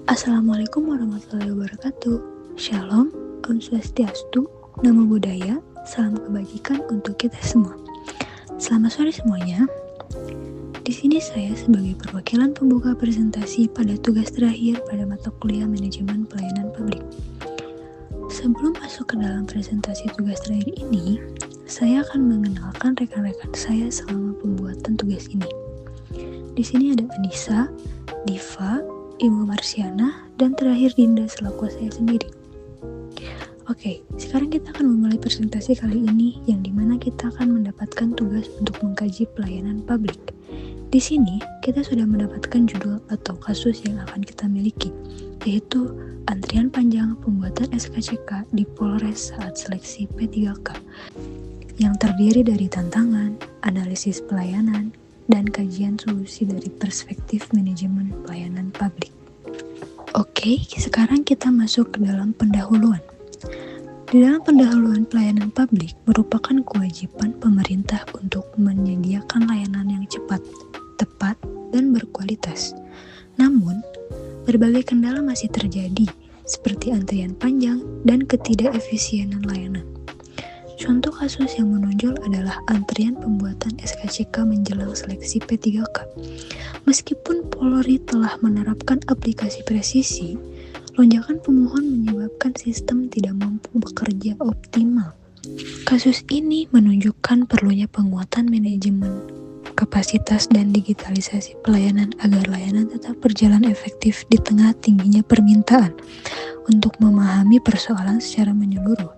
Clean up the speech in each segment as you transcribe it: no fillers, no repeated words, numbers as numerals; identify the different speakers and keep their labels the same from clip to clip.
Speaker 1: Assalamualaikum warahmatullahi wabarakatuh. Shalom, Om Swastiastu, Namo Buddhaya, salam kebajikan untuk kita semua. Selamat sore semuanya. Di sini saya sebagai perwakilan pembuka presentasi pada tugas terakhir pada mata kuliah Manajemen Pelayanan Publik. Sebelum masuk ke dalam presentasi tugas terakhir ini, saya akan mengenalkan rekan-rekan saya selama pembuatan tugas ini. Di sini ada Anissa, Diva, Ibu Marsiana, dan terakhir Dinda selaku saya sendiri. Oke, sekarang kita akan memulai presentasi kali ini yang dimana kita akan mendapatkan tugas untuk mengkaji pelayanan publik. Di sini, kita sudah mendapatkan judul atau kasus yang akan kita miliki, yaitu antrian panjang pembuatan SKCK di Polres saat seleksi P3K, yang terdiri dari tantangan, analisis pelayanan, dan kajian solusi dari perspektif manajemen pelayanan publik. Oke, sekarang kita masuk ke dalam pendahuluan. Di dalam pendahuluan pelayanan publik merupakan kewajiban pemerintah untuk menyediakan layanan yang cepat, tepat, dan berkualitas. Namun, berbagai kendala masih terjadi, seperti antrian panjang dan ketidakefisienan layanan. Contoh kasus yang menonjol adalah antrian pembuatan SKCK menjelang seleksi P3K. Meskipun Polri telah menerapkan aplikasi presisi, lonjakan pemohon menyebabkan sistem tidak mampu bekerja optimal. Kasus ini menunjukkan perlunya penguatan manajemen, kapasitas, dan digitalisasi pelayanan agar layanan tetap berjalan efektif di tengah tingginya permintaan. Untuk memahami persoalan secara menyeluruh,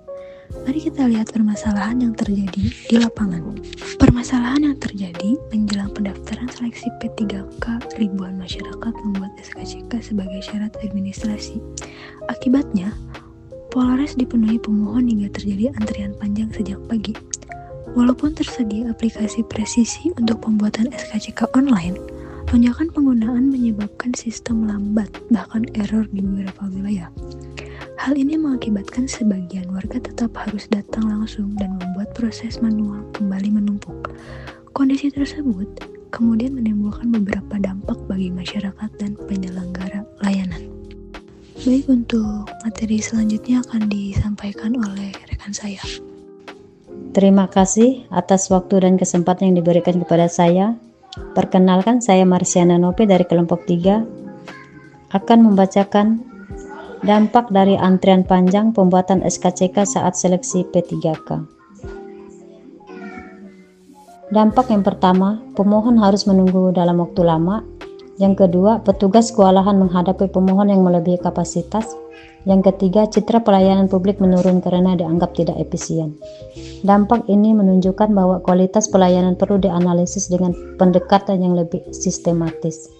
Speaker 1: mari kita lihat permasalahan yang terjadi di lapangan. Permasalahan yang terjadi menjelang pendaftaran seleksi P3K, ribuan masyarakat membuat SKCK sebagai syarat administrasi. Akibatnya, Polres dipenuhi pemohon hingga terjadi antrian panjang sejak pagi. Walaupun tersedia aplikasi presisi untuk pembuatan SKCK online, lonjakan penggunaan menyebabkan sistem lambat, bahkan error di beberapa wilayah. Hal ini mengakibatkan sebagian warga tetap harus datang langsung dan membuat proses manual kembali menumpuk. Kondisi tersebut kemudian menimbulkan beberapa dampak bagi masyarakat dan penyelenggara layanan. Baik, untuk materi selanjutnya akan disampaikan oleh rekan saya.
Speaker 2: Terima kasih atas waktu dan kesempatan yang diberikan kepada saya. Perkenalkan, saya Marsiana Nopi dari kelompok 3 akan membacakan dampak dari antrian panjang pembuatan SKCK saat seleksi P3K. Dampak yang pertama, pemohon harus menunggu dalam waktu lama. Yang kedua, petugas kewalahan menghadapi pemohon yang melebihi kapasitas. Yang ketiga, citra pelayanan publik menurun karena dianggap tidak efisien. Dampak ini menunjukkan bahwa kualitas pelayanan perlu dianalisis dengan pendekatan yang lebih sistematis.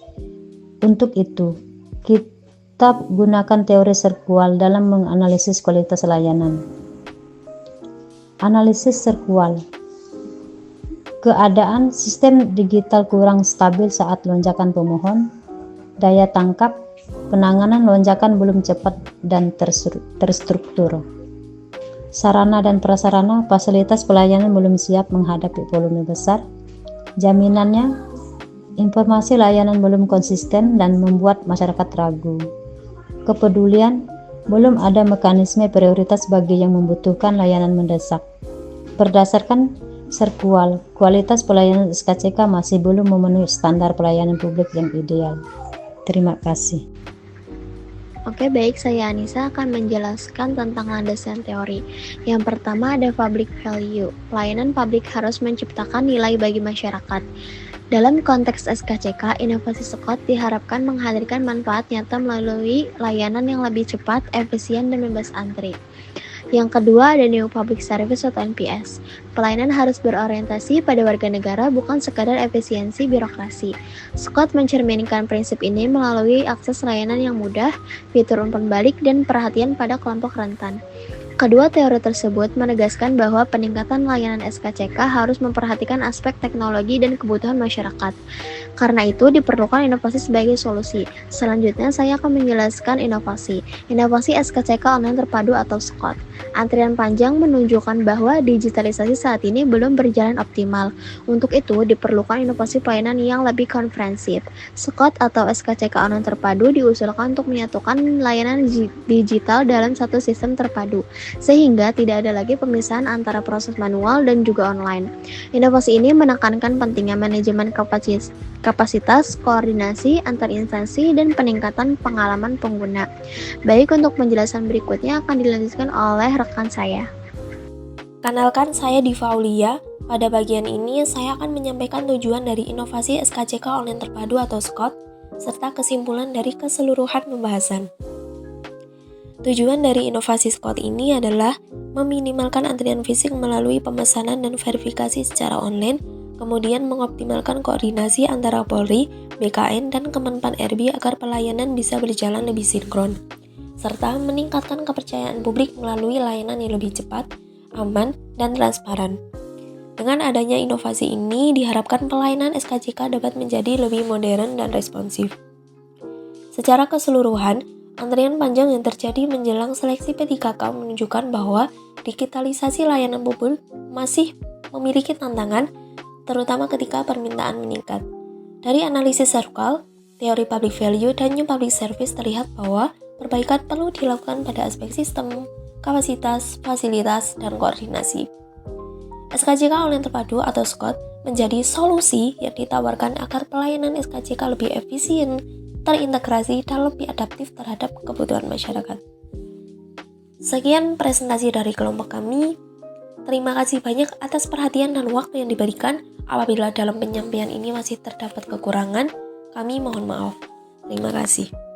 Speaker 2: Untuk itu, kita gunakan teori sirkual dalam menganalisis kualitas layanan. Analisis sirkual. Keadaan sistem digital kurang stabil saat lonjakan pemohon, daya tangkap, penanganan lonjakan belum cepat dan terstruktur. Sarana dan prasarana, fasilitas pelayanan belum siap menghadapi volume besar. Jaminannya, informasi layanan belum konsisten dan membuat masyarakat ragu. Kepedulian, belum ada mekanisme prioritas bagi yang membutuhkan layanan mendesak. Berdasarkan sirkual, kualitas pelayanan SKCK masih belum memenuhi standar pelayanan publik yang ideal. Terima kasih.
Speaker 3: Oke, baik, saya Anissa akan menjelaskan tentang landasan teori. Yang pertama ada public value. Pelayanan publik harus menciptakan nilai bagi masyarakat. Dalam konteks SKCK, inovasi Scott diharapkan menghadirkan manfaat nyata melalui layanan yang lebih cepat, efisien, dan bebas antri. Yang kedua ada New Public Service atau NPS. Pelayanan harus berorientasi pada warga negara, bukan sekadar efisiensi birokrasi. Scott mencerminkan prinsip ini melalui akses layanan yang mudah, fitur umpan balik, dan perhatian pada kelompok rentan. Kedua teori tersebut menegaskan bahwa peningkatan layanan SKCK harus memperhatikan aspek teknologi dan kebutuhan masyarakat. Karena itu diperlukan inovasi sebagai solusi. Selanjutnya saya akan menjelaskan inovasi. Inovasi SKCK online terpadu atau SKOT. Antrian panjang menunjukkan bahwa digitalisasi saat ini belum berjalan optimal. Untuk itu diperlukan inovasi pelayanan yang lebih komprehensif. SKOT atau SKCK online terpadu diusulkan untuk menyatukan layanan digital dalam satu sistem terpadu, sehingga tidak ada lagi pemisahan antara proses manual dan juga online. Inovasi ini menekankan pentingnya manajemen kapasitas, koordinasi antar instansi, dan peningkatan pengalaman pengguna. Baik, untuk penjelasan berikutnya akan dilanjutkan oleh rekan saya.
Speaker 4: Kenalkan, saya Diva Aulia. Pada bagian ini, saya akan menyampaikan tujuan dari inovasi SKCK online terpadu atau SKOT, serta kesimpulan dari keseluruhan pembahasan. Tujuan dari inovasi SKOT ini adalah meminimalkan antrian fisik melalui pemesanan dan verifikasi secara online, kemudian mengoptimalkan koordinasi antara Polri, BKN, dan Kemenpan RB agar pelayanan bisa berjalan lebih sinkron, serta meningkatkan kepercayaan publik melalui layanan yang lebih cepat, aman, dan transparan. Dengan adanya inovasi ini, diharapkan pelayanan SKCK dapat menjadi lebih modern dan responsif. Secara keseluruhan, antrian panjang yang terjadi menjelang seleksi P3K menunjukkan bahwa digitalisasi layanan publik masih memiliki tantangan, terutama ketika permintaan meningkat. Dari analisis Circle, teori public value, dan new public service terlihat bahwa perbaikan perlu dilakukan pada aspek sistem, kapasitas, fasilitas, dan koordinasi. SKCK online terpadu atau SKOT menjadi solusi yang ditawarkan agar pelayanan SKCK lebih efisien, terintegrasi, dan lebih adaptif terhadap kebutuhan masyarakat. Sekian presentasi dari kelompok kami. Terima kasih banyak atas perhatian dan waktu yang diberikan. Apabila dalam penyampaian ini masih terdapat kekurangan, kami mohon maaf. Terima kasih.